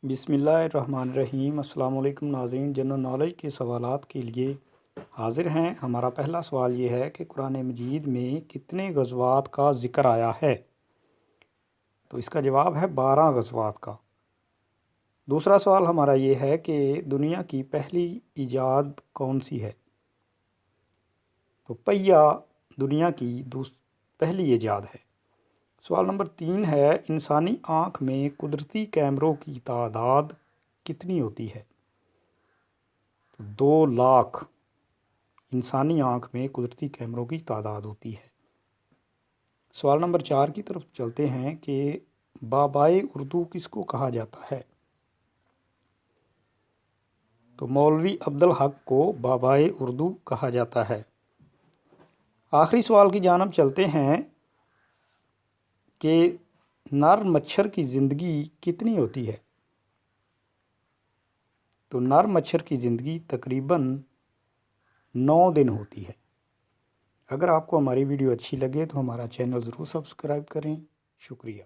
بسم اللہ الرحمن الرحیم۔ السلام علیکم ناظرین، جنرل نالج کے سوالات کے لیے حاضر ہیں۔ ہمارا پہلا سوال یہ ہے کہ قرآن مجید میں کتنے غزوات کا ذکر آیا ہے؟ تو اس کا جواب ہے 12 غزوات کا۔ دوسرا سوال ہمارا یہ ہے کہ دنیا کی پہلی ایجاد کون سی ہے؟ تو پہیہ دنیا کی پہلی ایجاد ہے۔ سوال نمبر 3 ہے، انسانی آنکھ میں قدرتی کیمروں کی تعداد کتنی ہوتی ہے؟ 2 لاکھ انسانی آنکھ میں قدرتی کیمروں کی تعداد ہوتی ہے۔ سوال نمبر 4 کی طرف چلتے ہیں کہ بابائے اردو کس کو کہا جاتا ہے؟ تو مولوی عبدالحق کو بابائے اردو کہا جاتا ہے۔ آخری سوال کی جانب چلتے ہیں کہ نر مچھر کی زندگی کتنی ہوتی ہے؟ تو نر مچھر کی زندگی تقریباً 9 دن ہوتی ہے۔ اگر آپ کو ہماری ویڈیو اچھی لگے تو ہمارا چینل ضرور سبسکرائب کریں۔ شکریہ۔